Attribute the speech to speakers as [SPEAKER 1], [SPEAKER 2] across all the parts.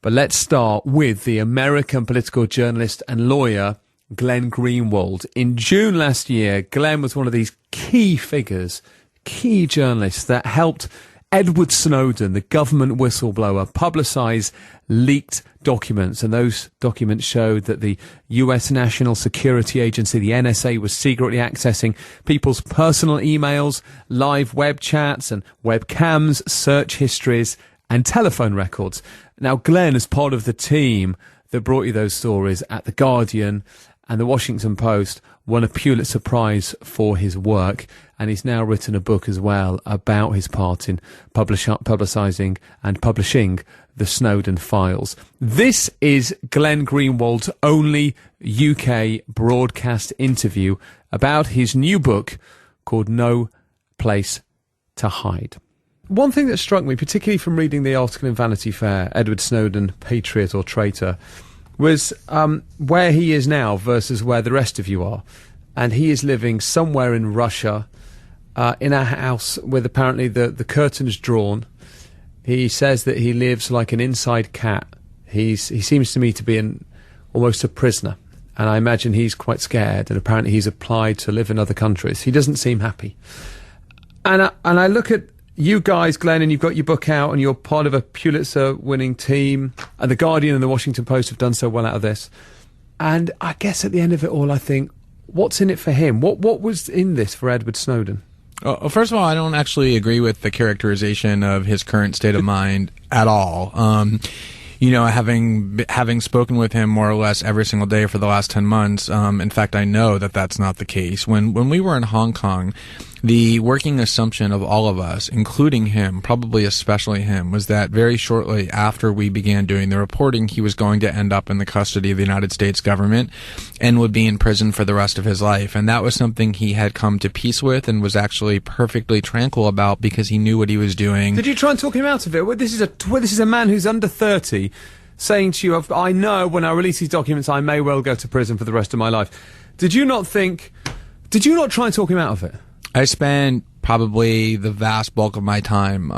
[SPEAKER 1] But let's start with the American political journalist and lawyer, Glenn Greenwald. In June last year, Glenn was one of these key figures, key journalists that helped Edward Snowden, the government whistleblower, publicise leaked documents. And those documents showed that the US National Security Agency, the NSA, was secretly accessing people's personal emails, live web chats and webcams, search histories and telephone records. Now, Glenn is part of the team that brought you those stories at The Guardian and The Washington Post, won a Pulitzer Prize for his work, and he's now written a book as well about his part in publicising and publishing the Snowden files. This is Glenn Greenwald's only UK broadcast interview about his new book called No Place to Hide. One thing that struck me, particularly from reading the article in Vanity Fair, Edward Snowden, Patriot or Traitor, was where he is now versus where the rest of you are. And he is living somewhere in Russia, in a house with apparently the curtains drawn. He says that he lives like an inside cat. He seems to me to be almost a prisoner. And I imagine he's quite scared, and apparently he's applied to live in other countries. He doesn't seem happy. And I look at you guys, Glenn, and you've got your book out, and you're part of a Pulitzer-winning team, and The Guardian and The Washington Post have done so well out of this. And I guess at the end of it all, I think, what's in it for him? What was in this for Edward Snowden?
[SPEAKER 2] Well, first of all, I don't actually agree with the characterization of his current state of mind at all. You know, having spoken with him more or less every single day for the last 10 months, in fact, I know that that's not the case. When we were in Hong Kong, the working assumption of all of us, including him, probably especially him, was that very shortly after we began doing the reporting, he was going to end up in the custody of the United States government and would be in prison for the rest of his life. And that was something he had come to peace with and was actually perfectly tranquil about because he knew what he was doing.
[SPEAKER 1] Did you try and talk him out of it? Well, this is a man who's under 30 saying to you, I know when I release these documents I may well go to prison for the rest of my life. Did you not try and talk him out of it?
[SPEAKER 2] I spent probably the vast bulk of my time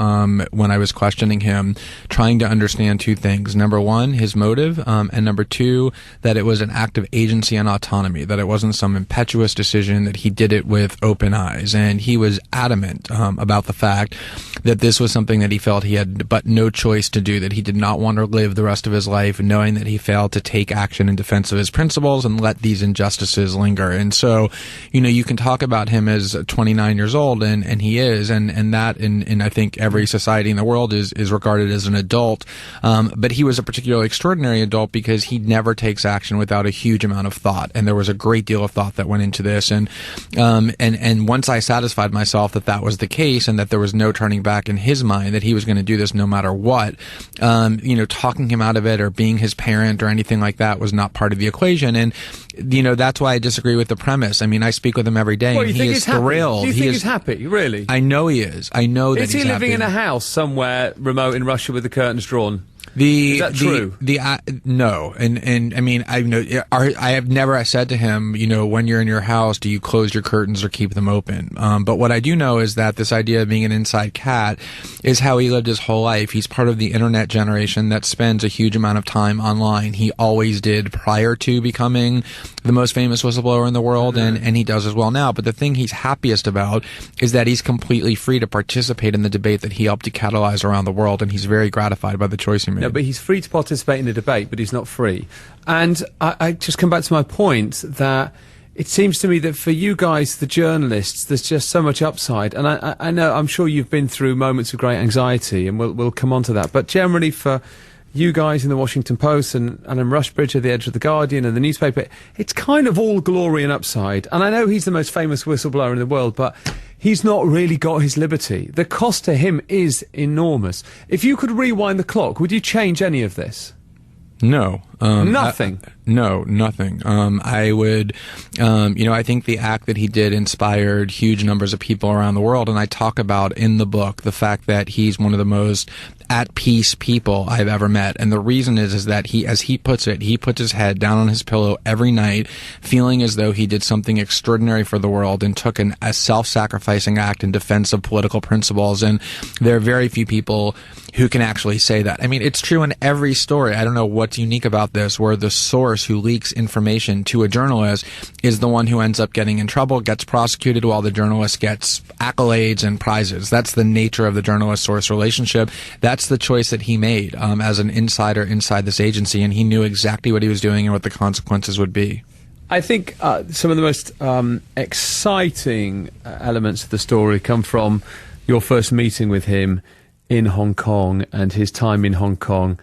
[SPEAKER 2] when I was questioning him trying to understand two things. Number one, his motive, and number two, that it was an act of agency and autonomy, that it wasn't some impetuous decision, that he did it with open eyes. And he was adamant about the fact that this was something that he felt he had but no choice to do, that he did not want to live the rest of his life knowing that he failed to take action in defense of his principles and let these injustices linger. And so, you know, you can talk about him as 29 years old, and he is, and that in I think every society in the world is regarded as an adult. But he was a particularly extraordinary adult because he never takes action without a huge amount of thought, and there was a great deal of thought that went into this. And once I satisfied myself that that was the case and that there was no turning back in his mind, that he was going to do this no matter what, you know, talking him out of it or being his parent or anything like that was not part of the equation. And you know, that's why I disagree with the premise. I mean, I speak with him every day, and he is thrilled.
[SPEAKER 1] Do you think he's happy, really?
[SPEAKER 2] I know he is. I know that he's happy.
[SPEAKER 1] Is he living in a house somewhere remote in Russia with the curtains drawn? Is that true?
[SPEAKER 2] No, and I mean, I have never said to him, you know, when you're in your house, do you close your curtains or keep them open? But what I do know is that this idea of being an inside cat is how he lived his whole life. He's part of the internet generation that spends a huge amount of time online. He always did prior to becoming the most famous whistleblower in the world, and he does as well now. But the thing he's happiest about is that he's completely free to participate in the debate that he helped to catalyze around the world, and he's very gratified by the choice he made.
[SPEAKER 1] No, but he's free to participate in the debate, but he's not free. And I just come back to my point that it seems to me that for you guys, the journalists, there's just so much upside. And I know, I'm sure you've been through moments of great anxiety, and we'll come on to that. But generally for you guys in the Washington Post and Alan Rushbridge at the edge of the Guardian and the newspaper, it's kind of all glory and upside. And I know he's the most famous whistleblower in the world, but he's not really got his liberty. The cost to him is enormous. If you could rewind the clock, would you change any of this?
[SPEAKER 2] No.
[SPEAKER 1] Nothing.
[SPEAKER 2] No, nothing. I would, I think the act that he did inspired huge numbers of people around the world. And I talk about in the book the fact that he's one of the most at peace people I've ever met. And the reason is that he, as he puts it, he puts his head down on his pillow every night, feeling as though he did something extraordinary for the world and took a self-sacrificing act in defense of political principles. And there are very few people who can actually say that. I mean, it's true in every story. I don't know what's unique about this, where the source who leaks information to a journalist is the one who ends up getting in trouble, gets prosecuted, while the journalist gets accolades and prizes. That's the nature of the journalist-source relationship. That's the choice that he made as an insider inside this agency, and he knew exactly what he was doing and what the consequences would be.
[SPEAKER 1] I think some of the most exciting elements of the story come from your first meeting with him in Hong Kong and his time in Hong Kong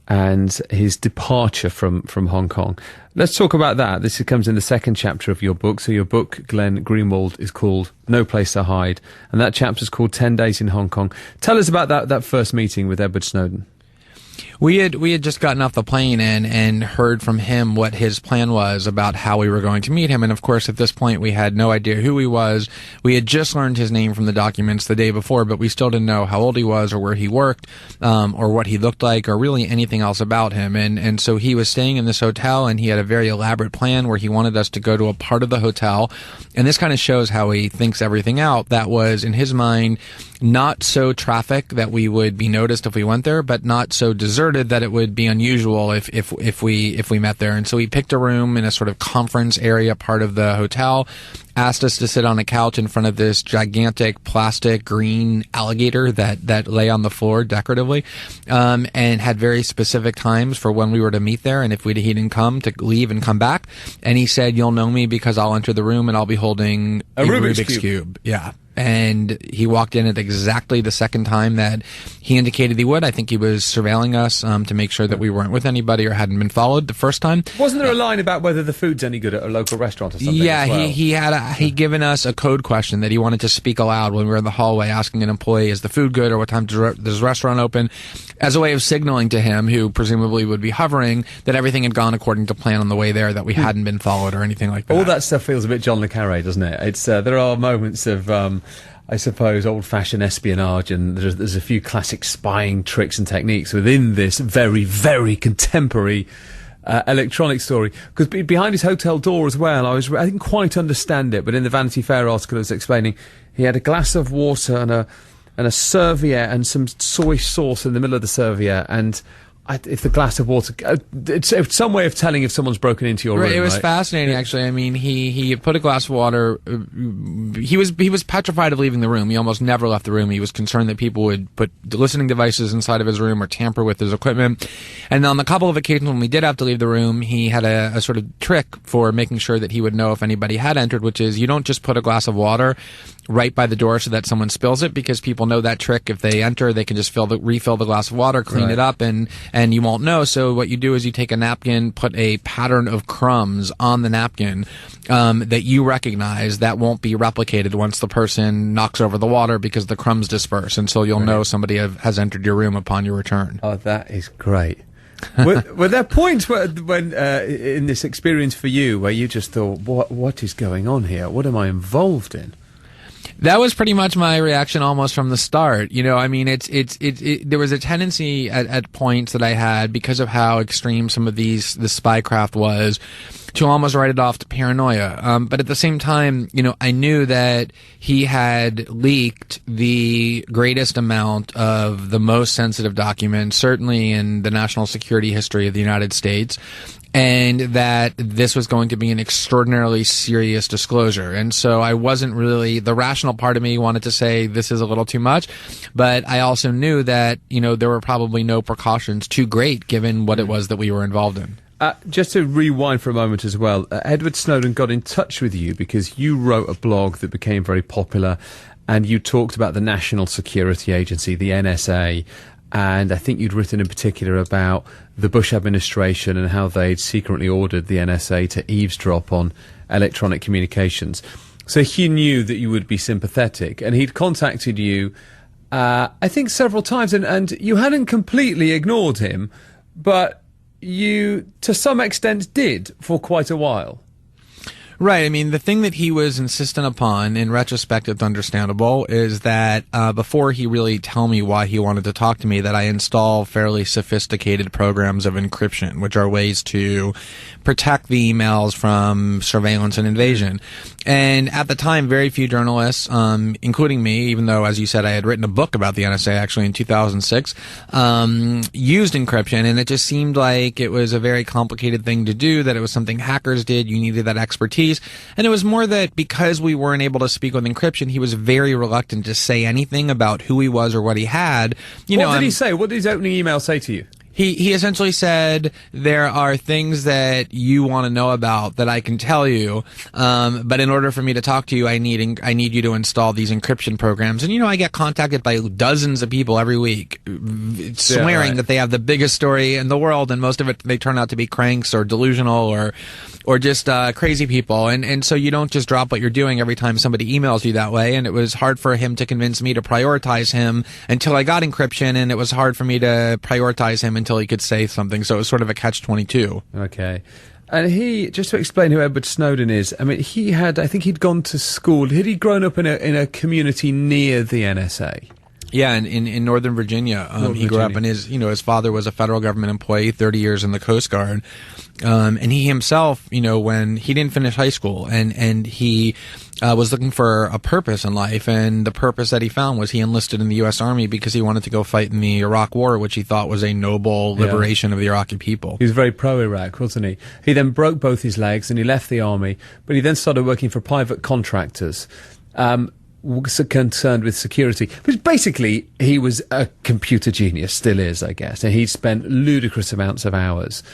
[SPEAKER 1] and his departure from Hong Kong. Let's talk about that. This comes in the second chapter of your book. So your book, Glenn Greenwald, is called No Place to Hide, and that chapter is called 10 Days in Hong Kong. Tell us about that first meeting with Edward Snowden.
[SPEAKER 2] We had just gotten off the plane and heard from him what his plan was about how we were going to meet him. And of course, at this point, we had no idea who he was. We had just learned his name from the documents the day before, but we still didn't know how old he was or where he worked, or what he looked like, or really anything else about him. And so he was staying in this hotel, and he had a very elaborate plan where he wanted us to go to a part of the hotel. And this kind of shows how he thinks everything out. That was, in his mind, not so traffic that we would be noticed if we went there, but not so deserted that it would be unusual if we met there. And so he picked a room in a sort of conference area part of the hotel, asked us to sit on a couch in front of this gigantic plastic green alligator that lay on the floor decoratively, and had very specific times for when we were to meet there, and if he didn't come, to leave and come back. And he said, "You'll know me because I'll enter the room and I'll be holding a Rubik's Cube." Yeah. And he walked in at exactly the second time that he indicated he would. I think he was surveilling us to make sure that we weren't with anybody or hadn't been followed the first time.
[SPEAKER 1] Wasn't there a line about whether the food's any good at a local restaurant or something?
[SPEAKER 2] Yeah,
[SPEAKER 1] as well?
[SPEAKER 2] he'd given us a code question that he wanted to speak aloud when we were in the hallway, asking an employee, "Is the food good?" or "What time does the restaurant open?" as a way of signaling to him, who presumably would be hovering, that everything had gone according to plan on the way there, that we hadn't been followed or anything like that.
[SPEAKER 1] All that stuff feels a bit John le Carré, doesn't it? It's there are moments of I suppose, old-fashioned espionage, and there's a few classic spying tricks and techniques within this very, very contemporary electronic story. Because behind his hotel door as well, I didn't quite understand it, but in the Vanity Fair article it was explaining he had a glass of water and a serviette and some soy sauce in the middle of the serviette, and if the glass of water, it's some way of telling if someone's broken into your room.
[SPEAKER 2] It was
[SPEAKER 1] right?
[SPEAKER 2] fascinating, actually. I mean, he put a glass of water. He was petrified of leaving the room. He almost never left the room. He was concerned that people would put listening devices inside of his room or tamper with his equipment. And on the couple of occasions when we did have to leave the room, he had a sort of trick for making sure that he would know if anybody had entered, which is you don't just put a glass of water right by the door so that someone spills it, because people know that trick. If they enter, they can just refill the glass of water, clean it up, and you won't know. So what you do is you take a napkin, put a pattern of crumbs on the napkin that you recognize, that won't be replicated once the person knocks over the water, because the crumbs disperse, and so you'll know somebody has entered your room upon your return.
[SPEAKER 1] Oh, that is great. were there points when in this experience for you where you just thought, what is going on here? What am I involved in?
[SPEAKER 2] That was pretty much my reaction almost from the start. You know, I mean, there was a tendency at points that I had, because of how extreme some of the spycraft was, to almost write it off to paranoia. But at the same time, you know, I knew that he had leaked the greatest amount of the most sensitive documents, certainly in the national security history of the United States, and that this was going to be an extraordinarily serious disclosure. And so I wasn't really, the rational part of me wanted to say this is a little too much, but I also knew that, you know, there were probably no precautions too great given what it was that we were involved in.
[SPEAKER 1] Just to rewind for a moment as well, Edward Snowden got in touch with you because you wrote a blog that became very popular, and you talked about the National Security Agency, the NSA, and I think you'd written in particular about the Bush administration and how they'd secretly ordered the NSA to eavesdrop on electronic communications. So he knew that you would be sympathetic, and he'd contacted you, I think several times, and you hadn't completely ignored him, but you, to some extent, did for quite a while.
[SPEAKER 2] Right. I mean, the thing that he was insistent upon, in retrospect, it's understandable, is that before he really tell me why he wanted to talk to me, that I install fairly sophisticated programs of encryption, which are ways to protect the emails from surveillance and invasion. And at the time, very few journalists, including me, even though, as you said, I had written a book about the NSA actually in 2006, used encryption, and it just seemed like it was a very complicated thing to do, that it was something hackers did, you needed that expertise. And it was more that because we weren't able to speak with encryption, he was very reluctant to say anything about who he was or what he had.
[SPEAKER 1] What did he say? What did his opening email say to you?
[SPEAKER 2] He essentially said, there are things that you want to know about that I can tell you, but in order for me to talk to you, I need you to install these encryption programs. And, I get contacted by dozens of people every week swearing that they have the biggest story in the world, and most of it, they turn out to be cranks or delusional or just crazy people. And so you don't just drop what you're doing every time somebody emails you that way. And it was hard for him to convince me to prioritize him until I got encryption, and it was hard for me to prioritize him until he could say something. So it was sort of a catch-22.
[SPEAKER 1] Okay. And just to explain who Edward Snowden is, I mean, I think he'd gone to school. Had he grown up in a community near the NSA?
[SPEAKER 2] Yeah, in Northern Virginia. He grew up, and his father was a federal government employee, 30 years in the Coast Guard. And he himself, when he didn't finish high school, and he was looking for a purpose in life, and the purpose that he found was he enlisted in the U.S. Army because he wanted to go fight in the Iraq War, which he thought was a noble liberation of the Iraqi people.
[SPEAKER 1] He was very pro-Iraq, wasn't he? He then broke both his legs, and he left the army, but he then started working for private contractors. Concerned with security, but basically he was a computer genius, still is, I guess, and he spent ludicrous amounts of hours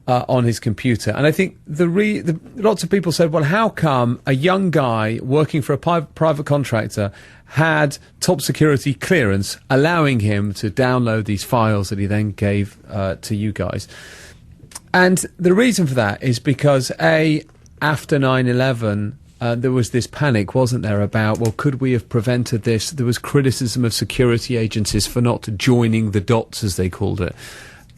[SPEAKER 1] on his computer. And I think lots of people said, well, how come a young guy working for a private contractor had top security clearance, allowing him to download these files that he then gave to you guys? And the reason for that is because after 9/11, there was this panic, wasn't there, about, well, could we have prevented this? There was criticism of security agencies for not joining the dots, as they called it.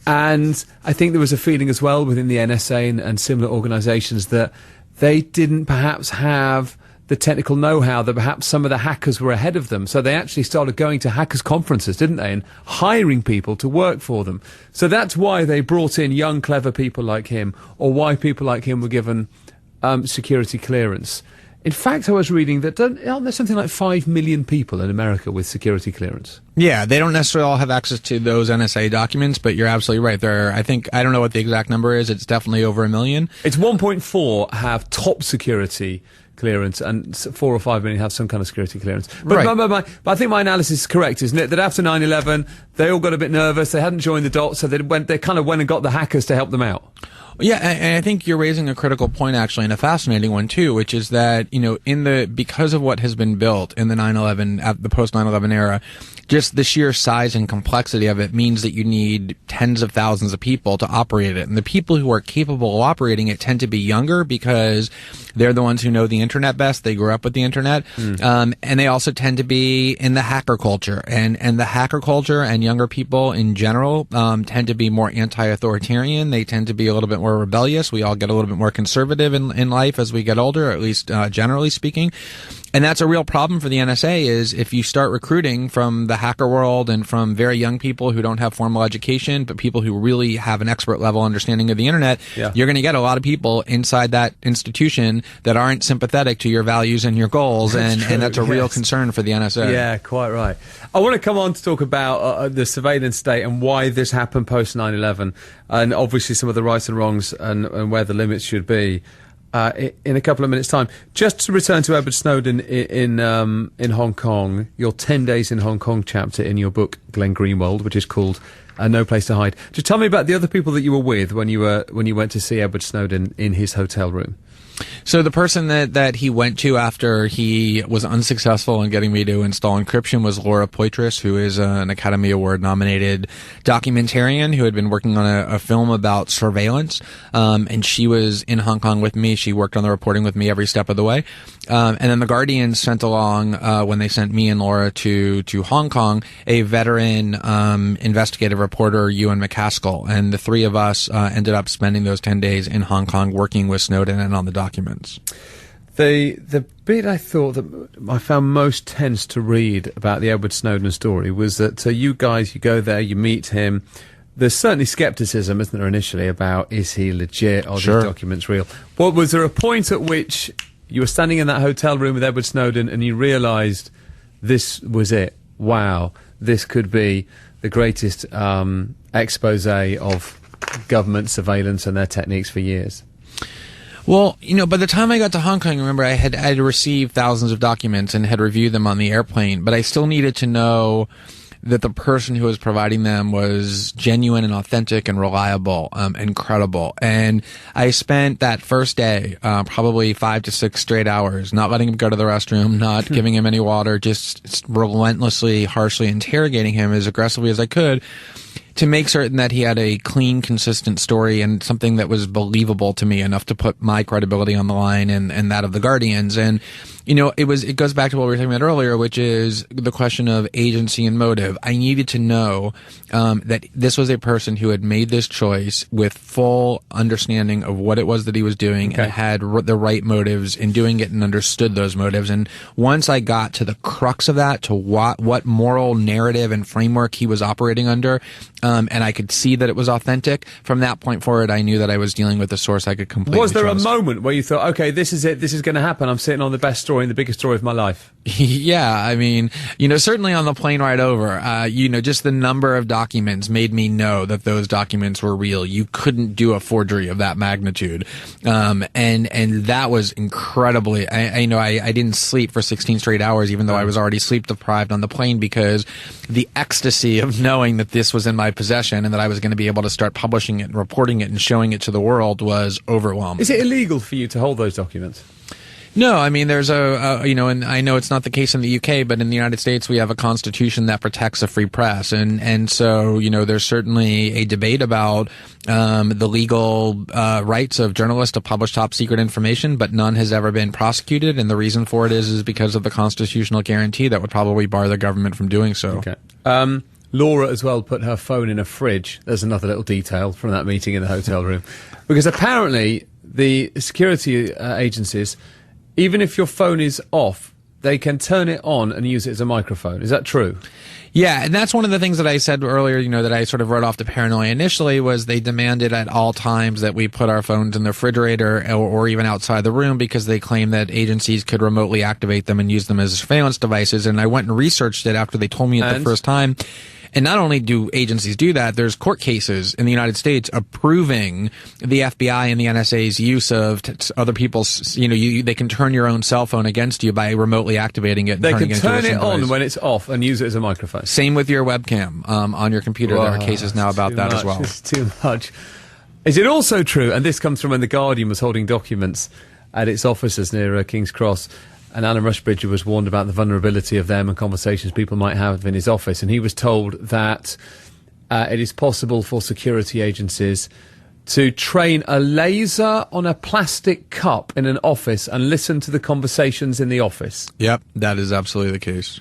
[SPEAKER 1] And I think there was a feeling as well within the NSA and similar organizations that they didn't perhaps have the technical know-how, that perhaps some of the hackers were ahead of them. So they actually started going to hackers' conferences, didn't they, and hiring people to work for them. So that's why they brought in young, clever people like him, or why people like him were given security clearance. In fact, I was reading that there's something like 5 million people in America with security clearance.
[SPEAKER 2] Yeah, they don't necessarily all have access to those NSA documents, but you're absolutely right. I don't know what the exact number is. It's definitely over 1 million.
[SPEAKER 1] It's 1.4 have top security clearance, and 4 or 5 million have some kind of security clearance. But,
[SPEAKER 2] right.
[SPEAKER 1] but I think my analysis is correct, isn't it? That after 9/11, they all got a bit nervous. They hadn't joined the dots, so they kind of went and got the hackers to help them out.
[SPEAKER 2] Yeah, and I think you're raising a critical point, actually, and a fascinating one too, which is that, because of what has been built in the 9/11, at the post 9/11 era, just the sheer size and complexity of it means that you need tens of thousands of people to operate it. And the people who are capable of operating it tend to be younger because they're the ones who know the internet best. They grew up with the internet. And they also tend to be in the hacker culture. And the hacker culture and younger people in general tend to be more anti-authoritarian. They tend to be a little bit more rebellious. We all get a little bit more conservative in life as we get older, or at least generally speaking. And that's a real problem for the NSA, is if you start recruiting from the hacker world and from very young people who don't have formal education, but people who really have an expert level understanding of the internet, you're going to get a lot of people inside that institution that aren't sympathetic to your values and your goals, and that's a real concern for the NSA.
[SPEAKER 1] Yeah, quite right. I want to come on to talk about the surveillance state and why this happened post 9/11, and obviously some of the rights and wrongs and where the limits should be. In a couple of minutes' time. Just to return to Edward Snowden in Hong Kong, your 10 Days in Hong Kong chapter in your book, Glenn Greenwald, which is called No Place to Hide. Just tell me about the other people that you were with when you went to see Edward Snowden in his hotel room.
[SPEAKER 2] So the person that he went to after he was unsuccessful in getting me to install encryption was Laura Poitras, who is an Academy Award nominated documentarian who had been working on a film about surveillance. And she was in Hong Kong with me. She worked on the reporting with me every step of the way. And then the Guardian sent along, when they sent me and Laura to Hong Kong, a veteran investigative reporter, Ewan McCaskill. And the three of us ended up spending those 10 days in Hong Kong working with Snowden and on the documents.
[SPEAKER 1] The bit I thought that I found most tense to read about the Edward Snowden story was that you guys, you go there, you meet him. There's certainly skepticism, isn't there, initially, about is he legit, are
[SPEAKER 2] Sure.
[SPEAKER 1] these documents real? Well, was there a point at which you were standing in that hotel room with Edward Snowden and you realised this was it? Wow, this could be the greatest expose of government surveillance and their techniques for years.
[SPEAKER 2] Well, by the time I got to Hong Kong, remember, I had received thousands of documents and had reviewed them on the airplane, but I still needed to know that the person who was providing them was genuine and authentic and reliable, and credible. And I spent that first day, probably 5 to 6 straight hours, not letting him go to the restroom, not giving him any water, just relentlessly, harshly interrogating him as aggressively as I could, to make certain that he had a clean, consistent story and something that was believable to me enough to put my credibility on the line and that of the Guardians. And, it goes back to what we were talking about earlier, which is the question of agency and motive. I needed to know that this was a person who had made this choice with full understanding of what it was that he was doing, and had the right motives in doing it and understood those motives. And once I got to the crux of that, to what moral narrative and framework he was operating under, and I could see that it was authentic, from that point forward, I knew that I was dealing with a source I could completely
[SPEAKER 1] Was there
[SPEAKER 2] trust.
[SPEAKER 1] a moment where you thought, okay, this is it, this is going to happen, I'm sitting on the best story, the biggest story of my life?
[SPEAKER 2] Yeah, I mean, certainly on the plane ride over, just the number of documents made me know that those documents were real. You couldn't do a forgery of that magnitude. And that was incredibly, I didn't sleep for 16 straight hours, even though I was already sleep deprived on the plane, because the ecstasy of knowing that this was in my possession and that I was going to be able to start publishing it and reporting it and showing it to the world was overwhelming.
[SPEAKER 1] Is it illegal for you to hold those documents?
[SPEAKER 2] No, I mean, there's and I know it's not the case in the UK, but in the United States, we have a constitution that protects a free press. And so, there's certainly a debate about the legal rights of journalists to publish top secret information, but none has ever been prosecuted. And the reason for it is because of the constitutional guarantee that would probably bar the government from doing so.
[SPEAKER 1] Okay. Laura as well put her phone in a fridge. There's another little detail from that meeting in the hotel room. Because apparently the security agencies, even if your phone is off, they can turn it on and use it as a microphone. Is that true?
[SPEAKER 2] Yeah, and that's one of the things that I said earlier, that I sort of wrote off to paranoia initially, was they demanded at all times that we put our phones in the refrigerator or even outside the room, because they claim that agencies could remotely activate them and use them as surveillance devices. And I went and researched it after they told me it the first time. And not only do agencies do that, there's court cases in the United States approving the FBI and the NSA's use of other people's, they can turn your own cell phone against you by remotely activating it. And
[SPEAKER 1] they can turn it on
[SPEAKER 2] device
[SPEAKER 1] when it's off and use it as a microphone.
[SPEAKER 2] Same with your webcam on your computer. There are cases now about that as well.
[SPEAKER 1] It's too much. Is it also true, and this comes from when the Guardian was holding documents at its offices near King's Cross, and Alan Rushbridger was warned about the vulnerability of them and conversations people might have in his office, and he was told that it is possible for security agencies to train a laser on a plastic cup in an office and listen to the conversations in the office.
[SPEAKER 2] Yep, that is absolutely the case.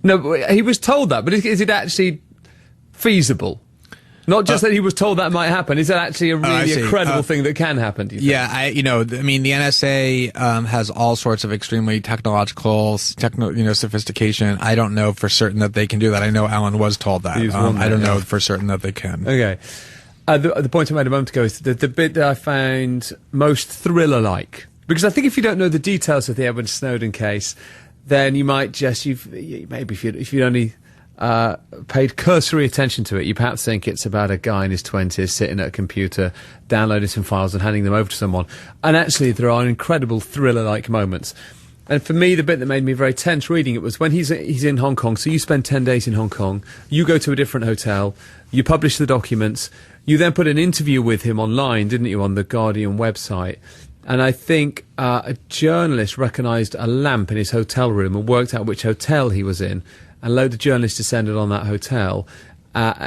[SPEAKER 1] No, but he was told that, but is it actually feasible? Not just that he was told that might happen. Is that actually a credible thing that can happen? Do you think?
[SPEAKER 2] Yeah, the NSA has all sorts of extremely sophistication. I don't know for certain that they can do that. I know Alan was told that. I don't know for certain that they can.
[SPEAKER 1] Okay. The point I made a moment ago is the bit that I found most thriller-like, because I think if you don't know the details of the Edward Snowden case, then you might just maybe if you only paid cursory attention to it, you perhaps think it's about a guy in his 20s sitting at a computer, downloading some files and handing them over to someone. And actually, there are incredible thriller-like moments. And for me, the bit that made me very tense reading it was when he's in Hong Kong. So you spend 10 days in Hong Kong, you go to a different hotel, you publish the documents, you then put an interview with him online, didn't you, on the Guardian website. And I think a journalist recognised a lamp in his hotel room and worked out which hotel he was in. And a load of journalists descended on that hotel.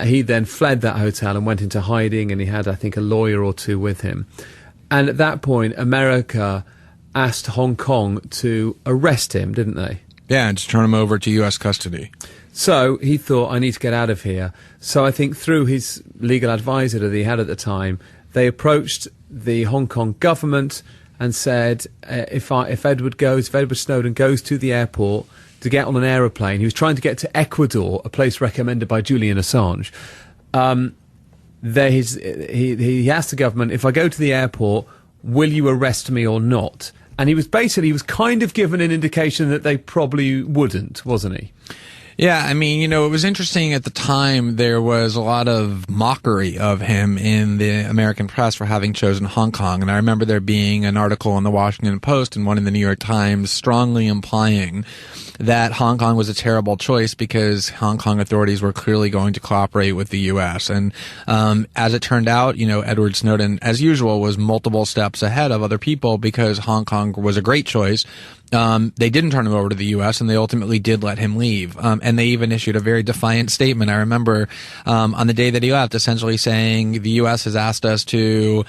[SPEAKER 1] He then fled that hotel and went into hiding, and he had, I think, a lawyer or two with him. And at that point, America asked Hong Kong to arrest him, didn't they?
[SPEAKER 2] Yeah, and to turn him over to U.S. custody.
[SPEAKER 1] So he thought, I need to get out of here. So I think through his legal advisor that he had at the time, they approached the Hong Kong government and said, if Edward Snowden goes to the airport to get on an aeroplane, he was trying to get to Ecuador, a place recommended by Julian Assange. He asked the government, if I go to the airport, will you arrest me or not? And he was kind of given an indication that they probably wouldn't, wasn't he?
[SPEAKER 2] Yeah, I mean, it was interesting at the time. There was a lot of mockery of him in the American press for having chosen Hong Kong. And I remember there being an article in the Washington Post and one in the New York Times strongly implying that Hong Kong was a terrible choice because Hong Kong authorities were clearly going to cooperate with the U.S. And as it turned out, Edward Snowden, as usual, was multiple steps ahead of other people because Hong Kong was a great choice. They didn't turn him over to the U.S., and they ultimately did let him leave. And they even issued a very defiant statement. I remember on the day that he left, essentially saying the U.S. has asked us to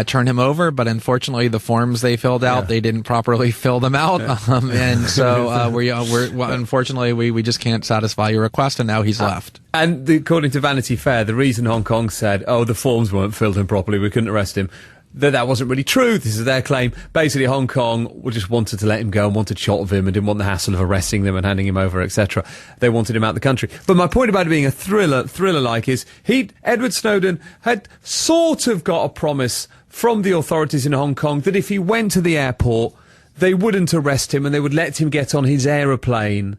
[SPEAKER 2] turn him over, but unfortunately the forms they filled out, they didn't properly fill them out. And so unfortunately we just can't satisfy your request, and now he's left.
[SPEAKER 1] And according to Vanity Fair, the reason Hong Kong said, the forms weren't filled in properly, we couldn't arrest him, that wasn't really true. This is their claim. Basically, Hong Kong just wanted to let him go and wanted shot of him and didn't want the hassle of arresting them and handing him over, etc. They wanted him out of the country. But my point about it being a thriller-like is Edward Snowden had sort of got a promise from the authorities in Hong Kong that if he went to the airport, they wouldn't arrest him and they would let him get on his aeroplane.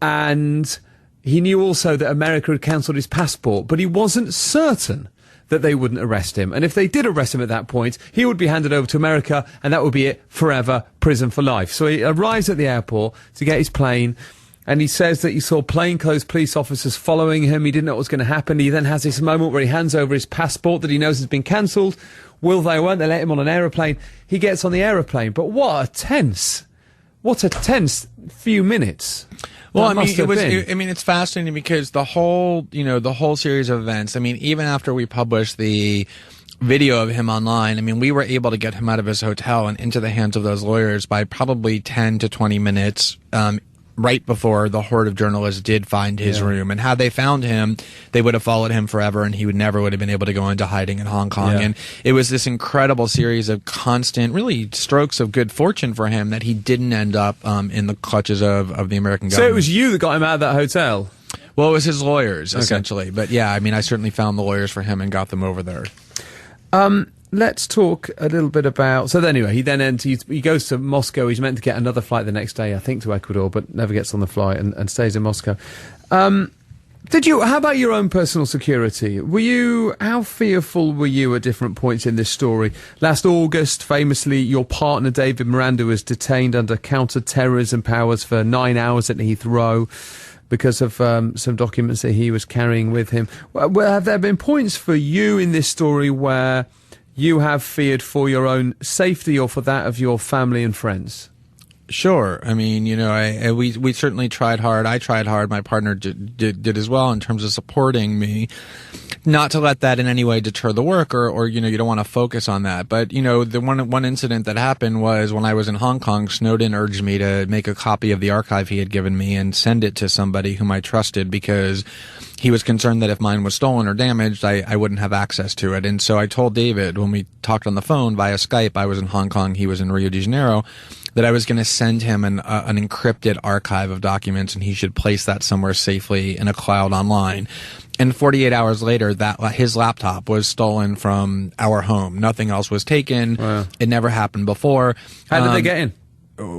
[SPEAKER 1] And he knew also that America had cancelled his passport, but he wasn't certain that they wouldn't arrest him. And if they did arrest him at that point, he would be handed over to America, and that would be it, forever, prison for life. So he arrives at the airport to get his plane, and he says that he saw plainclothes police officers following him. He didn't know what was going to happen. He then has this moment where he hands over his passport that he knows has been cancelled. Won't they let him on an aeroplane? He gets on the aeroplane. But what a tense few minutes.
[SPEAKER 2] Well, it's fascinating because the whole series of events, even after we published the video of him online, we were able to get him out of his hotel and into the hands of those lawyers by probably 10 to 20 minutes, right before the horde of journalists did find his room. And had they found him, they would have followed him forever, and he would have been able to go into hiding in Hong Kong. And it was this incredible series of constant, really strokes of good fortune for him that he didn't end up in the clutches of the American government.
[SPEAKER 1] So it was you that got him out of that hotel?
[SPEAKER 2] Well, it was his lawyers, essentially. But yeah, I certainly found the lawyers for him and got them over there.
[SPEAKER 1] Let's talk a little bit about... So anyway, he goes to Moscow. He's meant to get another flight the next day, I think, to Ecuador, but never gets on the flight and stays in Moscow. How about your own personal security? How fearful were you at different points in this story? Last August, famously, your partner, David Miranda, was detained under counter-terrorism powers for 9 hours at Heathrow because of some documents that he was carrying with him. Well, have there been points for you in this story where you have feared for your own safety or for that of your family and friends?
[SPEAKER 2] Sure. We certainly tried hard. I tried hard. My partner did as well in terms of supporting me. Not to let that in any way deter the work or you don't want to focus on that. But, the one incident that happened was when I was in Hong Kong, Snowden urged me to make a copy of the archive he had given me and send it to somebody whom I trusted because he was concerned that if mine was stolen or damaged, I wouldn't have access to it. And so I told David when we talked on the phone via Skype, I was in Hong Kong, he was in Rio de Janeiro, that I was going to send him an encrypted archive of documents, and he should place that somewhere safely in a cloud online. And 48 hours later, his laptop was stolen from our home. Nothing else was taken.
[SPEAKER 1] Wow.
[SPEAKER 2] It never happened before.
[SPEAKER 1] How did they get in?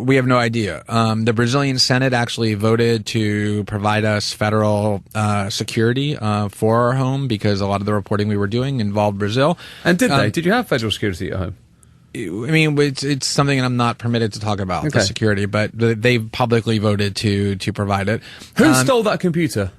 [SPEAKER 2] We have no idea. The Brazilian Senate actually voted to provide us federal security for our home because a lot of the reporting we were doing involved Brazil.
[SPEAKER 1] And did they? Did you have federal security at home?
[SPEAKER 2] It's something I'm not permitted to talk about, the security, but they've publicly voted to provide it.
[SPEAKER 1] Who stole that computer?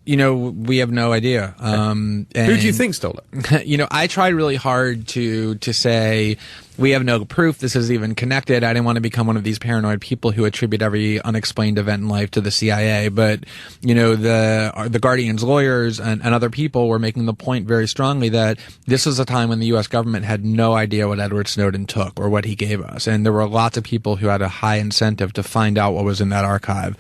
[SPEAKER 2] We have no idea.
[SPEAKER 1] Who do you think stole it?
[SPEAKER 2] I tried really hard to say we have no proof this is even connected. I didn't want to become one of these paranoid people who attribute every unexplained event in life to the CIA. But, the Guardian's lawyers and other people were making the point very strongly that this was a time when the U.S. government had no idea what Edward Snowden took or what he gave us. And there were lots of people who had a high incentive to find out what was in that archive.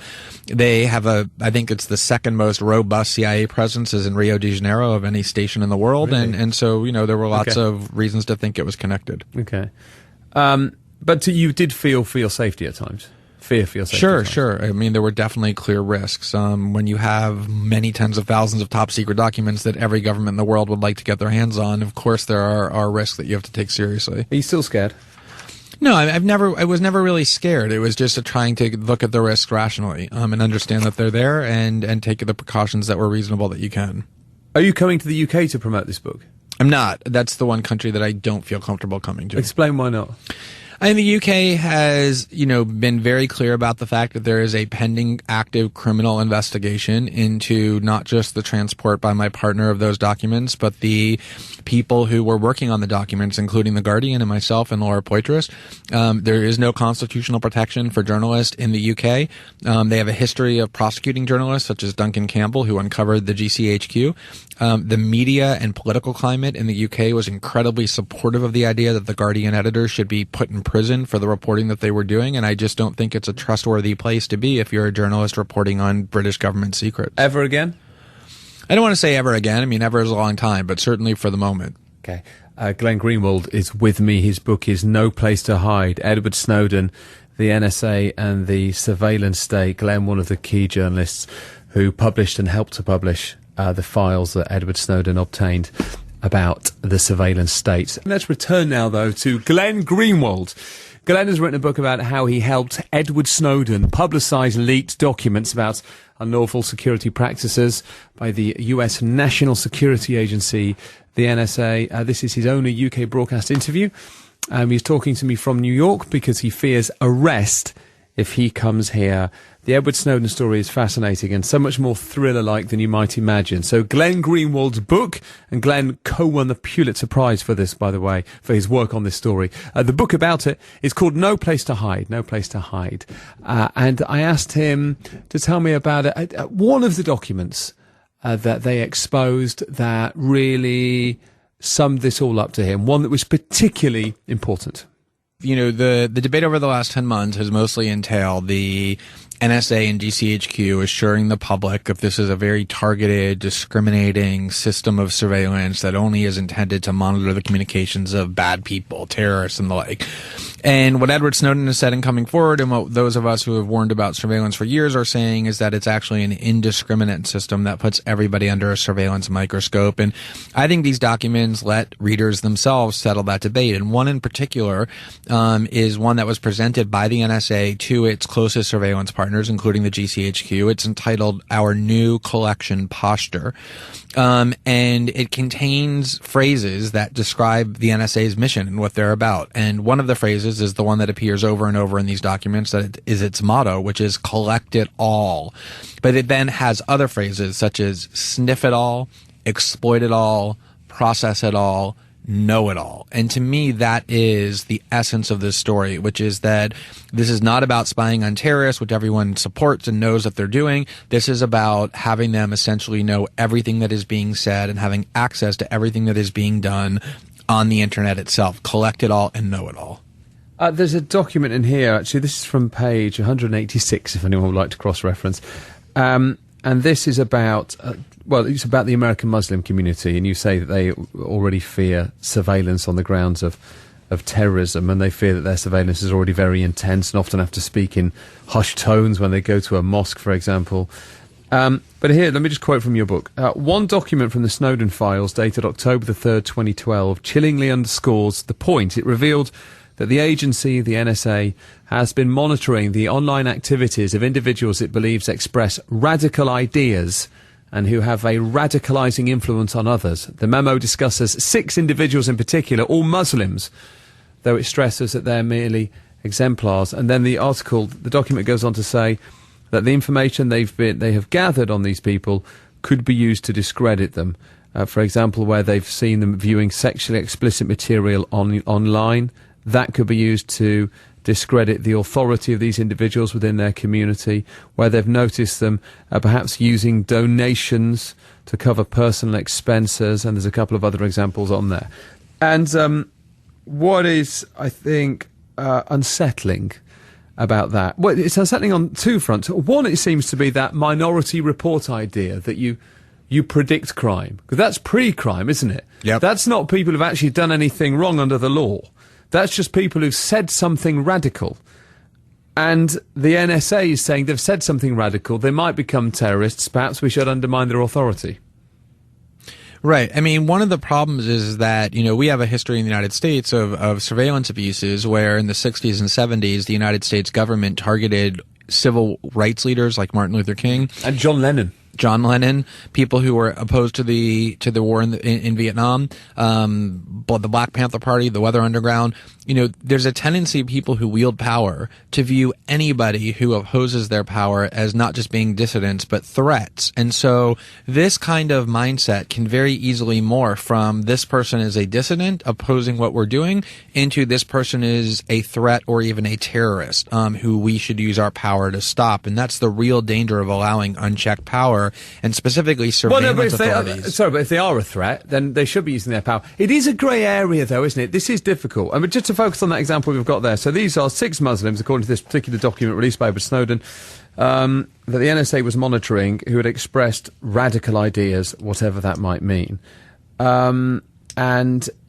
[SPEAKER 2] They have I think it's the second most robust CIA presence is in Rio de Janeiro of any station in the world.
[SPEAKER 1] Really?
[SPEAKER 2] And so, there were lots of reasons to think it was connected.
[SPEAKER 1] Okay. But you did feel for your safety at times? Fear for your safety?
[SPEAKER 2] Sure. I mean, there were definitely clear risks. When you have many tens of thousands of top secret documents that every government in the world would like to get their hands on, of course there are risks that you have to take seriously.
[SPEAKER 1] Are you still scared?
[SPEAKER 2] No, I was never really scared. It was just trying to look at the risks rationally, and understand that they're there and take the precautions that were reasonable that you can.
[SPEAKER 1] Are you coming to the UK to promote this book?
[SPEAKER 2] I'm not. That's the one country that I don't feel comfortable coming to.
[SPEAKER 1] Explain why not.
[SPEAKER 2] And the UK has, been very clear about the fact that there is a pending active criminal investigation into not just the transport by my partner of those documents, but the people who were working on the documents, including The Guardian and myself and Laura Poitras. There is no constitutional protection for journalists in the UK. They have a history of prosecuting journalists, such as Duncan Campbell, who uncovered the GCHQ. The media and political climate in the UK was incredibly supportive of the idea that The Guardian editors should be put in prison for the reporting that they were doing, and I just don't think it's a trustworthy place to be if you're a journalist reporting on British government secrets.
[SPEAKER 1] Ever again?
[SPEAKER 2] I don't want to say ever again. I mean, ever is a long time, but certainly for the moment.
[SPEAKER 1] Okay. Glenn Greenwald is with me. His book is No Place to Hide, Edward Snowden, the NSA and the Surveillance State. Glenn, one of the key journalists who published and helped to publish the files that Edward Snowden obtained about the surveillance state. Let's return now, though, to Glenn Greenwald. Glenn has written a book about how he helped Edward Snowden publicise leaked documents about unlawful security practices by the US National Security Agency, the NSA. This is his only UK broadcast interview. He's talking to me from New York because he fears arrest if he comes here. The Edward Snowden story is fascinating and so much more thriller-like than you might imagine. So Glenn Greenwald's book, and Glenn co-won the Pulitzer Prize for this, by the way, for his work on this story. The book about it is called No Place to Hide, No Place to Hide. And I asked him to tell me about it. One of the documents that they exposed that really summed this all up to him, one that was particularly important.
[SPEAKER 2] The debate over the last 10 months has mostly entailed the NSA and GCHQ assuring the public that this is a very targeted, discriminating system of surveillance that only is intended to monitor the communications of bad people, terrorists, and the like. And what Edward Snowden has said in coming forward, and what those of us who have warned about surveillance for years are saying, is that it's actually an indiscriminate system that puts everybody under a surveillance microscope. And I think these documents let readers themselves settle that debate. And one in particular is one that was presented by the NSA to its closest surveillance partners, including the GCHQ. It's entitled Our New Collection Posture. And it contains phrases that describe the NSA's mission and what they're about. And one of the phrases is the one that appears over and over in these documents, that it is its motto, which is collect it all. But it then has other phrases such as sniff it all, exploit it all, process it all, know it all. And to me, that is the essence of this story, which is that this is not about spying on terrorists, which everyone supports and knows that they're doing. This is about having them essentially know everything that is being said and having access to everything that is being done on the internet itself. Collect it all and know it all.
[SPEAKER 1] There's a document in here, actually. This is from page 186, if anyone would like to cross-reference. And this is about, it's about the American Muslim community, and you say that they already fear surveillance on the grounds of terrorism, and they fear that their surveillance is already very intense and often have to speak in hushed tones when they go to a mosque, for example. But here, let me just quote from your book. One document from the Snowden files dated October the 3rd, 2012, chillingly underscores the point. It revealed that the agency, the NSA, has been monitoring the online activities of individuals it believes express radical ideas and who have a radicalizing influence on others. The memo discusses 6 individuals in particular, all Muslims, though it stresses that they're merely exemplars. And then the document goes on to say that the information they have gathered on these people could be used to discredit them. For example, where they've seen them viewing sexually explicit material online, that could be used to discredit the authority of these individuals within their community, where they've noticed them perhaps using donations to cover personal expenses, and there's a couple of other examples on there. And what is, I think, unsettling about that? Well, it's unsettling on two fronts. One, it seems to be that minority report idea that you predict crime, because that's pre-crime, isn't it?
[SPEAKER 2] Yep.
[SPEAKER 1] That's not people who've actually done anything wrong under the law. That's just people who've said something radical. And the NSA is saying they've said something radical, they might become terrorists, perhaps we should undermine their authority.
[SPEAKER 2] Right. I mean, one of the problems is that, we have a history in the United States of surveillance abuses where in the 60s and 70s, the United States government targeted civil rights leaders like Martin Luther King.
[SPEAKER 1] And John Lennon, people who were opposed to the war in Vietnam, but the Black Panther Party, the Weather Underground. There's a tendency of people who wield power to view anybody who opposes their power as not just being dissidents, but threats. And so this kind of mindset can very easily morph from this person is a dissident opposing what we're doing into this person is a threat or even a terrorist, who we should use our power to stop. And that's the real danger of allowing unchecked power, and specifically surveillance authorities. But if they are a threat, then they should be using their power. It is a grey area, though, isn't it? This is difficult. I mean, just to focus on that example we've got there. So these are 6 Muslims, according to this particular document released by Edward Snowden, that the NSA was monitoring, who had expressed radical ideas, whatever that might mean. And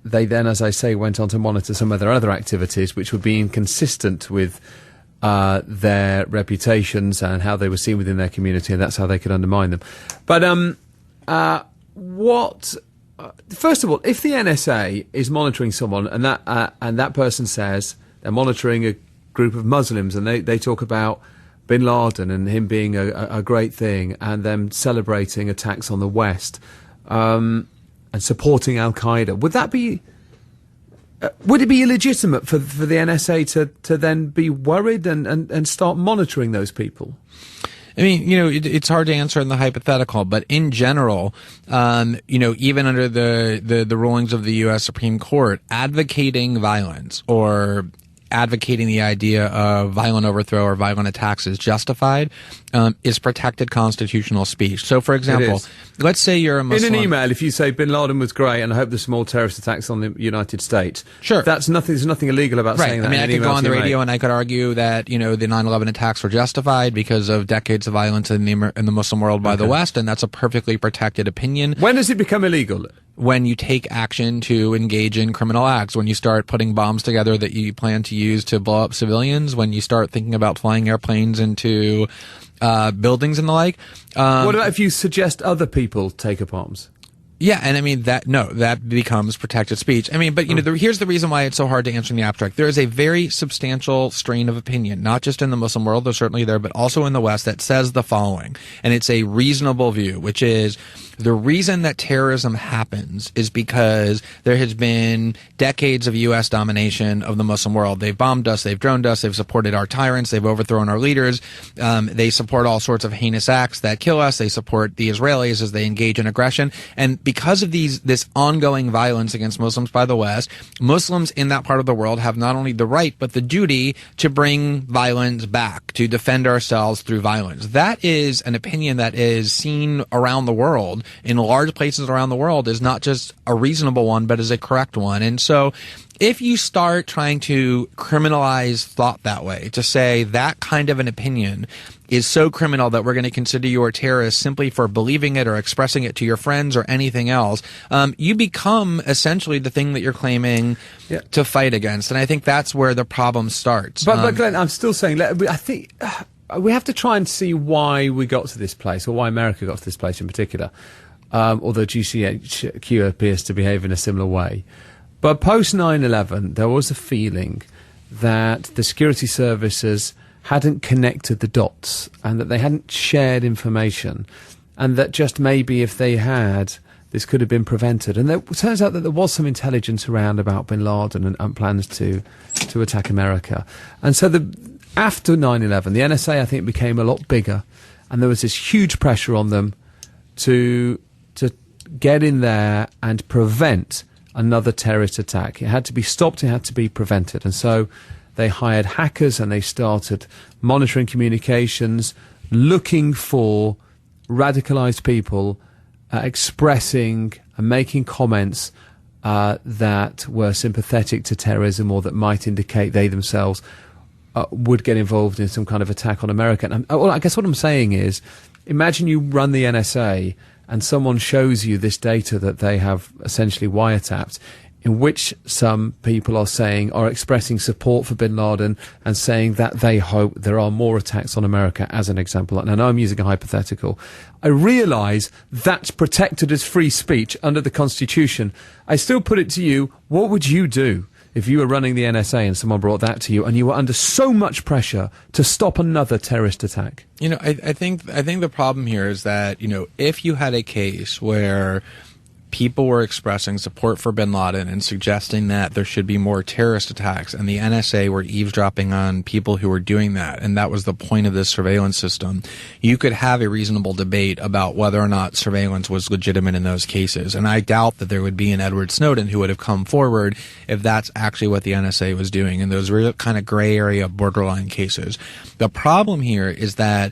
[SPEAKER 1] they then, as I say, went on to monitor some of their other activities, which would be inconsistent with their reputations and how they were seen within their community, and that's how they could undermine them. But first of all, if the NSA is monitoring someone and that person says they're monitoring a group of Muslims and they talk about bin Laden and him being a great thing and them celebrating attacks on the West and supporting Al-Qaeda, would it be illegitimate for the NSA to then be worried and start monitoring those people?
[SPEAKER 2] I mean, it's hard to answer in the hypothetical, but in general, even under the rulings of the U.S. Supreme Court, advocating violence or advocating the idea of violent overthrow or violent attacks is justified, is protected constitutional speech. So, for example, let's say you're a Muslim.
[SPEAKER 1] In an email, if you say bin Laden was great and I hope there's some more terrorist attacks on the United States,
[SPEAKER 2] sure,
[SPEAKER 1] there's nothing illegal about saying that.
[SPEAKER 2] I mean, I could go on the radio and I could argue that, the 9/11 attacks were justified because of decades of violence in the Muslim world by the West, and that's a perfectly protected opinion.
[SPEAKER 1] When does it become illegal?
[SPEAKER 2] When you take action to engage in criminal acts, when you start putting bombs together that you plan to use to blow up civilians, when you start thinking about flying airplanes into buildings and the like.
[SPEAKER 1] What about if you suggest other people take up arms?
[SPEAKER 2] Yeah, and I mean that becomes protected speech. I mean, but here's the reason why it's so hard to answer in the abstract. There is a very substantial strain of opinion, not just in the Muslim world, though certainly there, but also in the West, that says the following, and it's a reasonable view, which is the reason that terrorism happens is because there has been decades of U.S. domination of the Muslim world. They've bombed us, they've droned us, they've supported our tyrants, they've overthrown our leaders, they support all sorts of heinous acts that kill us, they support the Israelis as they engage in aggression, and because of this ongoing violence against Muslims by the West, Muslims in that part of the world have not only the right but the duty to bring violence back, to defend ourselves through violence. That is an opinion that is seen around the world, in large places around the world, is not just a reasonable one, but is a correct one. And so if you start trying to criminalize thought that way, to say that kind of an opinion is so criminal that we're going to consider you a terrorist simply for believing it or expressing it to your friends or anything else, you become essentially the thing that you're claiming to fight against. And I think that's where the problem starts.
[SPEAKER 1] But Glenn, I'm still saying, I think we have to try and see why we got to this place, or why America got to this place in particular, although GCHQ appears to behave in a similar way. But post 9/11, there was a feeling that the security services hadn't connected the dots and that they hadn't shared information, and that just maybe if they had, this could have been prevented. And it turns out that there was some intelligence around about bin Laden and plans to attack America. And so after 9/11, the NSA, I think, became a lot bigger, and there was this huge pressure on them to get in there and prevent another terrorist attack. It had to be stopped, it had to be prevented. And so they hired hackers and they started monitoring communications, looking for radicalized people expressing and making comments that were sympathetic to terrorism or that might indicate they themselves would get involved in some kind of attack on America. And well, I guess what I'm saying is, imagine you run the NSA and someone shows you this data that they have essentially wiretapped, in which some people are expressing support for bin Laden and saying that they hope there are more attacks on America, as an example. And I know I'm using a hypothetical. I realise that's protected as free speech under the Constitution. I still put it to you, what would you do if you were running the NSA and someone brought that to you and you were under so much pressure to stop another terrorist attack?
[SPEAKER 2] You know, I think the problem here is that, you know, if you had a case where people were expressing support for bin Laden and suggesting that there should be more terrorist attacks, and the NSA were eavesdropping on people who were doing that, and that was the point of this surveillance system, you could have a reasonable debate about whether or not surveillance was legitimate in those cases. And I doubt that there would be an Edward Snowden who would have come forward if that's actually what the NSA was doing in those real kind of gray area borderline cases. The problem here is that,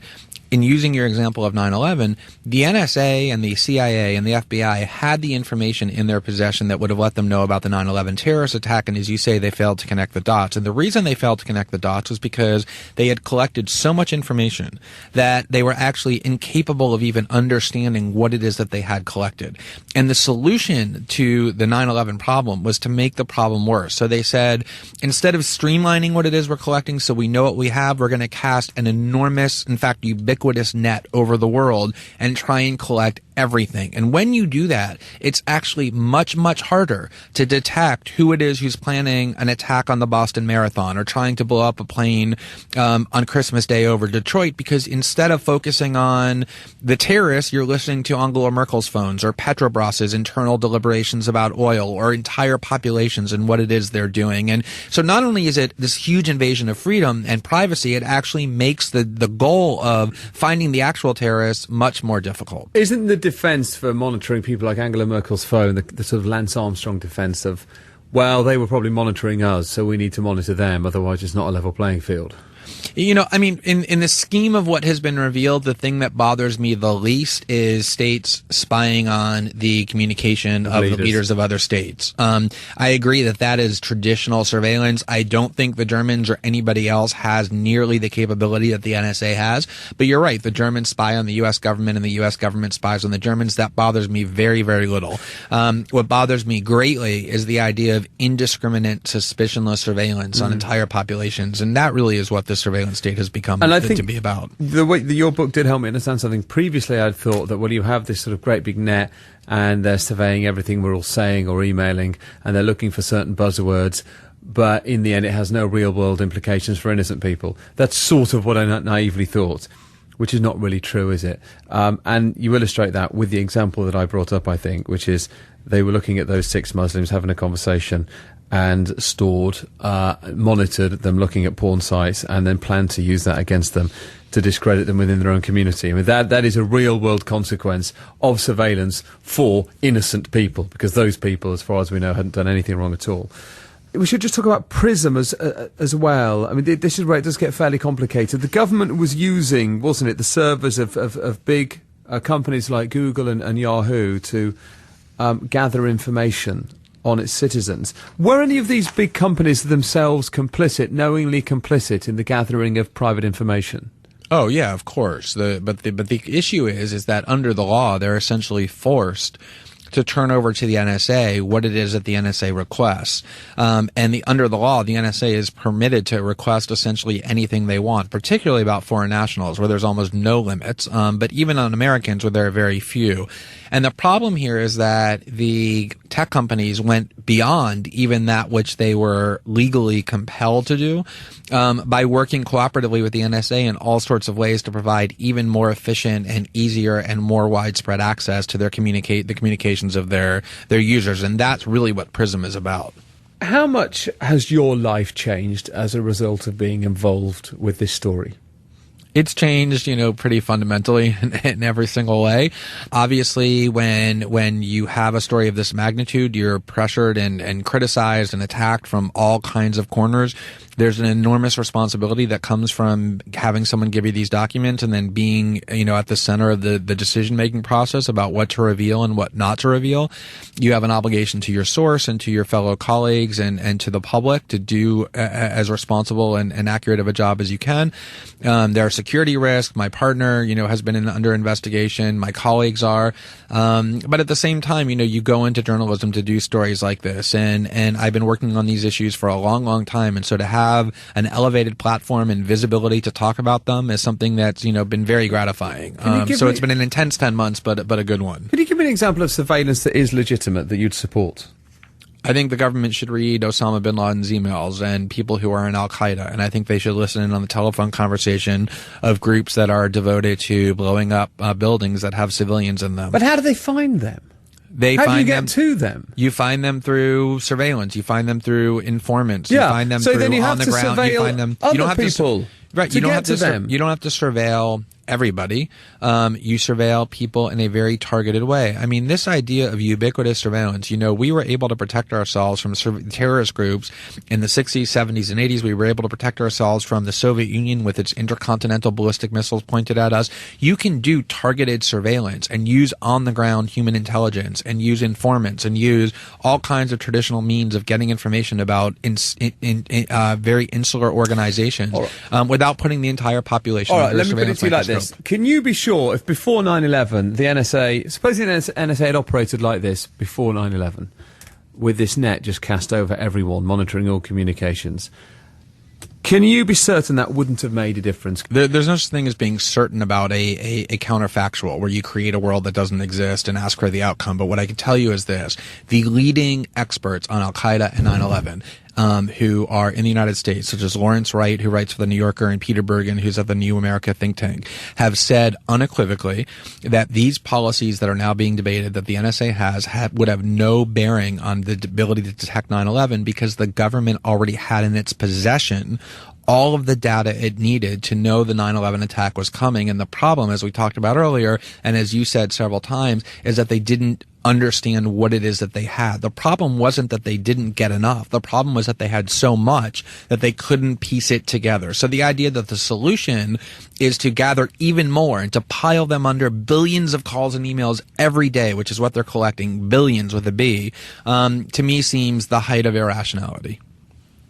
[SPEAKER 2] in using your example of 9/11, the NSA and the CIA and the FBI had the information in their possession that would have let them know about the 9/11 terrorist attack, and as you say, they failed to connect the dots. And the reason they failed to connect the dots was because they had collected so much information that they were actually incapable of even understanding what it is that they had collected. And the solution to the 9/11 problem was to make the problem worse. So they said, instead of streamlining what it is we're collecting so we know what we have, we're going to cast an enormous, in fact, ubiquitous net over the world and try and collect everything. And when you do that, it's actually much, much harder to detect who it is who's planning an attack on the Boston Marathon or trying to blow up a plane on Christmas Day over Detroit, because instead of focusing on the terrorists, you're listening to Angela Merkel's phones or Petrobras's internal deliberations about oil or entire populations and what it is they're doing. And so not only is it this huge invasion of freedom and privacy, it actually makes the goal of finding the actual terrorists much more difficult.
[SPEAKER 1] Isn't the defense for monitoring people like Angela Merkel's phone the sort of Lance Armstrong defense of, well, they were probably monitoring us, so we need to monitor them, otherwise it's not a level playing field?
[SPEAKER 2] You know, I mean, in the scheme of what has been revealed, the thing that bothers me the least is states spying on the communication of the leaders of other states. I agree that is traditional surveillance. I don't think the Germans or anybody else has nearly the capability that the NSA has. But you're right, the Germans spy on the U.S. government and the U.S. government spies on the Germans. That bothers me very, very little. What bothers me greatly is the idea of indiscriminate, suspicionless surveillance on entire populations. And that really is what the surveillance state has become to be about.
[SPEAKER 1] The way your book did help me understand something. Previously, I'd thought that, well, you have this sort of great big net and they're surveying everything we're all saying or emailing, and they're looking for certain buzzwords, but in the end, it has no real-world implications for innocent people. That's sort of what I naively thought, which is not really true, is it? And you illustrate that with the example that I brought up, I think, which is they were looking at those 6 Muslims having a conversation and monitored them looking at porn sites, and then planned to use that against them to discredit them within their own community. I mean, that is a real-world consequence of surveillance for innocent people, because those people, as far as we know, hadn't done anything wrong at all. We should just talk about PRISM as well. I mean, this is where it does get fairly complicated. The government was using, wasn't it, the servers of big companies like Google and Yahoo to gather information on its citizens. Were any of these big companies themselves complicit, knowingly complicit in the gathering of private information?
[SPEAKER 2] Oh yeah, of course. But the issue is that under the law, they're essentially forced to turn over to the NSA what it is that the NSA requests. Under the law, the NSA is permitted to request essentially anything they want, particularly about foreign nationals, where there's almost no limits, but even on Americans, where there are very few. And the problem here is that the tech companies went beyond even that which they were legally compelled to do by working cooperatively with the NSA in all sorts of ways to provide even more efficient and easier and more widespread access to the communications of their users. And that's really what PRISM is about.
[SPEAKER 1] How much has your life changed as a result of being involved with this story?
[SPEAKER 2] It's changed, pretty fundamentally in every single way. Obviously, when you have a story of this magnitude, you're pressured and criticized and attacked from all kinds of corners. There's an enormous responsibility that comes from having someone give you these documents and then being, at the center of the decision-making process about what to reveal and what not to reveal. You have an obligation to your source and to your fellow colleagues and to the public to do as responsible and accurate of a job as you can. There are security risks. My partner, has been under investigation. My colleagues are. But at the same time, you go into journalism to do stories like this. And I've been working on these issues for a long, long time. And so to have an elevated platform and visibility to talk about them is something that's, been very gratifying. So it's been an intense 10 months, but a good one.
[SPEAKER 1] Can you give me an example of surveillance that is legitimate that you'd support?
[SPEAKER 2] I think the government should read Osama bin Laden's emails and people who are in Al-Qaeda. And I think they should listen in on the telephone conversation of groups that are devoted to blowing up buildings that have civilians in them.
[SPEAKER 1] But how do they find them? How do you get to them?
[SPEAKER 2] You find them through surveillance. You find them through informants. You find them through on the ground. You find them.
[SPEAKER 1] You don't have people.
[SPEAKER 2] Right. You don't have to surveil everybody. You surveil people in a very targeted way. I mean, this idea of ubiquitous surveillance, we were able to protect ourselves from terrorist groups in the 60s, 70s, and 80s. We were able to protect ourselves from the Soviet Union with its intercontinental ballistic missiles pointed at us. You can do targeted surveillance and use on-the-ground human intelligence and use informants and use all kinds of traditional means of getting information about very insular organizations without putting the entire population under surveillance. Let me put it to you like this. Can
[SPEAKER 1] you be sure if before 9/11 the NSA, supposing the NSA had operated like this before 9/11, with this net just cast over everyone, monitoring all communications, can you be certain that wouldn't have made a difference?
[SPEAKER 2] There's no such thing as being certain about a counterfactual where you create a world that doesn't exist and ask for the outcome. But what I can tell you is this. The leading experts on Al-Qaeda and 9/11 who are in the United States, such as Lawrence Wright, who writes for The New Yorker, and Peter Bergen, who's at the New America think tank, have said unequivocally that these policies that are now being debated that the NSA would have no bearing on the ability to detect 9/11 because the government already had in its possession all of the data it needed to know the 9/11 attack was coming. And the problem, as we talked about earlier, and as you said several times, is that they didn't understand what it is that they had. The problem wasn't that they didn't get enough. The problem was that they had so much that they couldn't piece it together. So the idea that the solution is to gather even more and to pile them under billions of calls and emails every day, which is what they're collecting, billions with a B, to me seems the height of irrationality.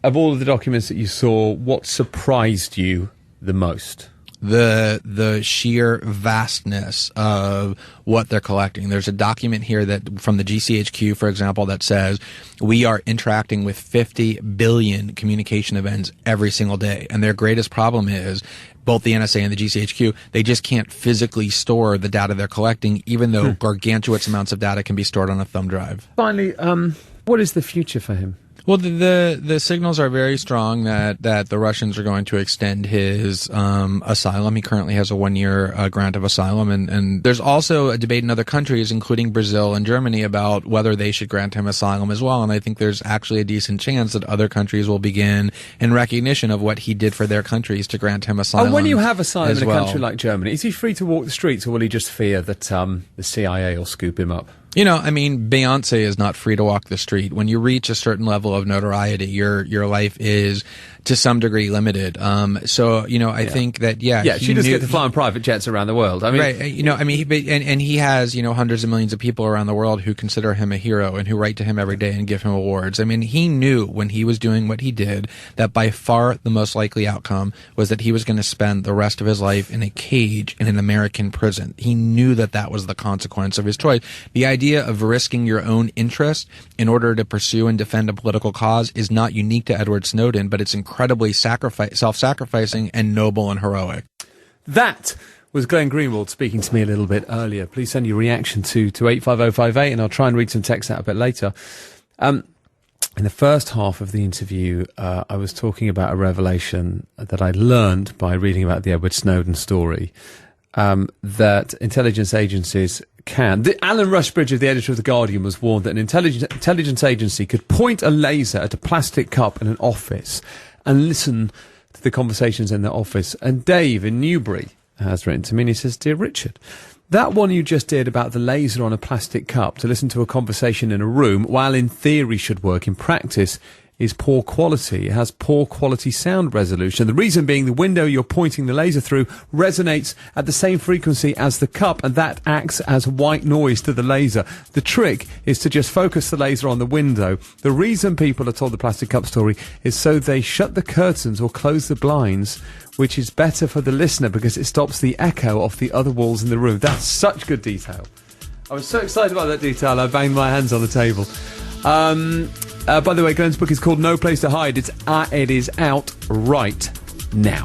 [SPEAKER 1] Of all of the documents that you saw, what surprised you the most?
[SPEAKER 2] The sheer vastness of what they're collecting. There's a document here that from the GCHQ, for example, that says we are interacting with 50 billion communication events every single day. And their greatest problem is both the NSA and the GCHQ, they just can't physically store the data they're collecting, even though gargantuous amounts of data can be stored on a thumb drive.
[SPEAKER 1] Finally, what is the future for him?
[SPEAKER 2] Well, the signals are very strong that the Russians are going to extend his asylum. He currently has a 1-year grant of asylum, and there's also a debate in other countries, including Brazil and Germany, about whether they should grant him asylum as well. And I think there's actually a decent chance that other countries will begin, in recognition of what he did for their countries, to grant him asylum.
[SPEAKER 1] And when you have asylum in a country like Germany, is he free to walk the streets, or will he just fear that the CIA will scoop him up?
[SPEAKER 2] Beyonce is not free to walk the street. When you reach a certain level of notoriety, your life is to some degree limited. I think that,
[SPEAKER 1] she does get to fly on private jets around the world.
[SPEAKER 2] Right. He has, hundreds of millions of people around the world who consider him a hero and who write to him every day and give him awards. I mean, he knew when he was doing what he did that by far the most likely outcome was that he was going to spend the rest of his life in a cage in an American prison. He knew that was the consequence of his choice. The idea of risking your own interest in order to pursue and defend a political cause is not unique to Edward Snowden, but it's incredibly self-sacrificing and noble and heroic. That
[SPEAKER 1] was Glenn Greenwald speaking to me a little bit earlier. Please send your reaction to 85058, and I'll try and read some text out a bit later. In the first half of the interview, I was talking about a revelation that I learned by reading about the Edward Snowden story, that intelligence agencies can. Alan Rushbridger, the editor of The Guardian, was warned that an intelligence agency could point a laser at a plastic cup in an office and listen to the conversations in the office. And Dave in Newbury has written to me and he says, Dear Richard, that one you just did about the laser on a plastic cup to listen to a conversation in a room, while in theory should work, in practice is poor quality. It has poor quality sound resolution. The reason being the window you're pointing the laser through resonates at the same frequency as the cup, and that acts as white noise to the laser. The trick is to just focus the laser on the window. The reason people are told the plastic cup story is so they shut the curtains or close the blinds, which is better for the listener because it stops the echo off the other walls in the room. That's such good detail. I was so excited about that detail, I banged my hands on the table. By the way, Glenn's book is called No Place to Hide. It is out right now.